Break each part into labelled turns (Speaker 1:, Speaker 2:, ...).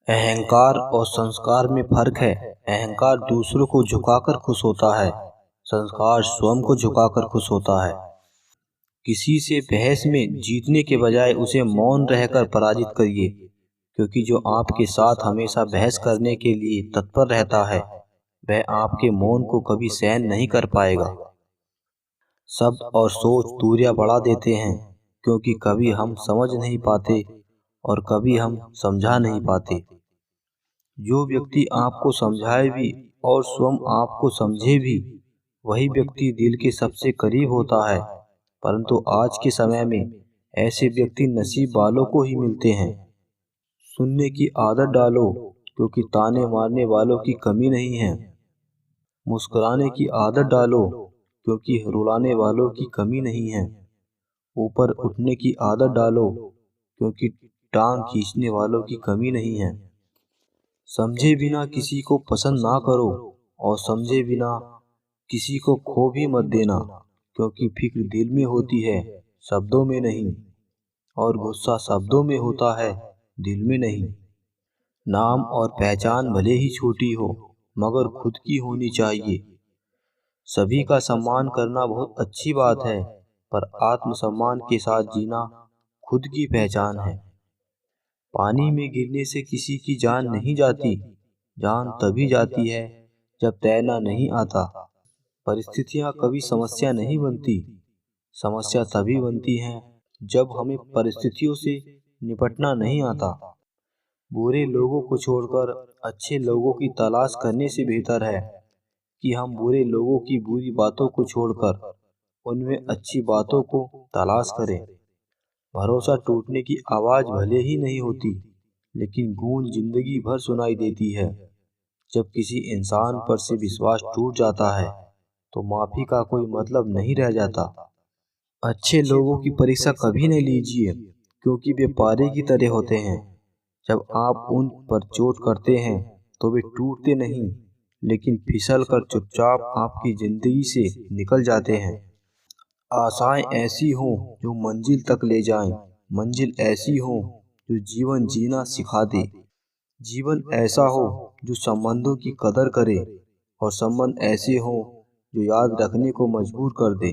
Speaker 1: अहंकार और संस्कार में फर्क है। अहंकार दूसरों को झुकाकर खुश होता है, संस्कार स्वयं को झुकाकर खुश होता है। किसी से बहस में जीतने के बजाय उसे मौन रहकर पराजित करिए, क्योंकि जो आपके साथ हमेशा बहस करने के लिए तत्पर रहता है वह आपके मौन को कभी सहन नहीं कर पाएगा। शब्द और सोच दूरियां बढ़ा देते हैं, क्योंकि कभी हम समझ नहीं पाते और कभी हम समझा नहीं पाते। जो व्यक्ति आपको समझाए भी और स्वयं आपको समझे भी, वही व्यक्ति दिल के सबसे करीब होता है। परंतु आज के समय में ऐसे व्यक्ति नसीब वालों को ही मिलते हैं। सुनने की आदत डालो, क्योंकि ताने मारने वालों की कमी नहीं है। मुस्कुराने की आदत डालो, क्योंकि रुलाने वालों की कमी नहीं है। ऊपर उठने की आदत डालो, क्योंकि टांग खींचने वालों की कमी नहीं है। समझे बिना किसी को पसंद ना करो और समझे बिना किसी को खो भी मत देना, क्योंकि फिक्र दिल में होती है, शब्दों में नहीं, और गुस्सा शब्दों में होता है, दिल में नहीं। नाम और पहचान भले ही छोटी हो, मगर खुद की होनी चाहिए। सभी का सम्मान करना बहुत अच्छी बात है, पर आत्मसम्मान के साथ जीना खुद की पहचान है। पानी में गिरने से किसी की जान नहीं जाती, जान तभी जाती है जब तैरना नहीं आता। परिस्थितियां कभी समस्या नहीं बनती, समस्या तभी बनती हैं जब हमें परिस्थितियों से निपटना नहीं आता। बुरे लोगों को छोड़कर अच्छे लोगों की तलाश करने से बेहतर है कि हम बुरे लोगों की बुरी बातों को छोड़कर उनमें अच्छी बातों को तलाश करें। भरोसा टूटने की आवाज भले ही नहीं होती, लेकिन गूंज जिंदगी भर सुनाई देती है। जब किसी इंसान पर से विश्वास टूट जाता है तो माफी का कोई मतलब नहीं रह जाता। अच्छे लोगों की परीक्षा कभी नहीं लीजिए, क्योंकि वे पारे की तरह होते हैं। जब आप उन पर चोट करते हैं तो वे टूटते नहीं, लेकिन फिसल कर चुपचाप आपकी जिंदगी से निकल जाते हैं। आशाएं ऐसी हों जो मंजिल तक ले जाएं, मंजिल ऐसी हो जो जीवन जीना सिखा दे। जीवन ऐसा हो जो संबंधों की कदर करे, और संबंध ऐसे हो जो याद रखने को मजबूर कर दे।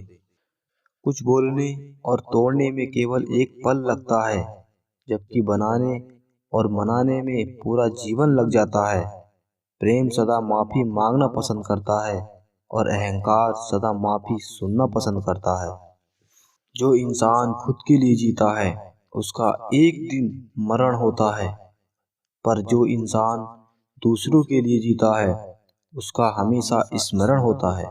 Speaker 1: कुछ बोलने और तोड़ने में केवल एक पल लगता है, जबकि बनाने और मनाने में पूरा जीवन लग जाता है। प्रेम सदा माफी मांगना पसंद करता है, और अहंकार सदा माफी सुनना पसंद करता है। जो इंसान खुद के लिए जीता है उसका एक दिन मरण होता है, पर जो इंसान दूसरों के लिए जीता है उसका हमेशा स्मरण होता है।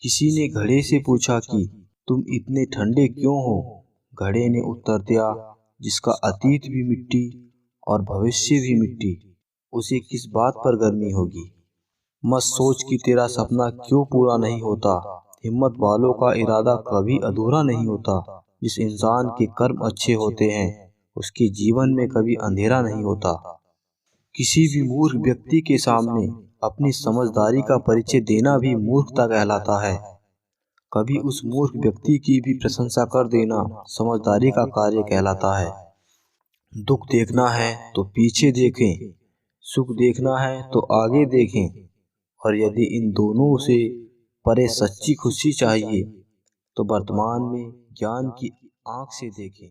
Speaker 1: किसी ने घड़े से पूछा कि तुम इतने ठंडे क्यों हो? घड़े ने उत्तर दिया, जिसका अतीत भी मिट्टी और भविष्य भी मिट्टी, उसे किस बात पर गर्मी होगी। मत सोच कि तेरा सपना क्यों पूरा नहीं होता। हिम्मत वालों का इरादा कभी अधूरा नहीं होता। जिस इंसान के कर्म अच्छे होते हैं उसके जीवन में कभी अंधेरा नहीं होता। किसी भी मूर्ख व्यक्ति के सामने अपनी समझदारी का परिचय देना भी मूर्खता कहलाता है। कभी उस मूर्ख व्यक्ति की भी प्रशंसा कर देना समझदारी का कार्य कहलाता है। दुख देखना है तो पीछे देखें, सुख देखना है तो आगे देखें, और यदि इन दोनों से परे सच्ची खुशी चाहिए तो वर्तमान में ज्ञान की आंख से देखें।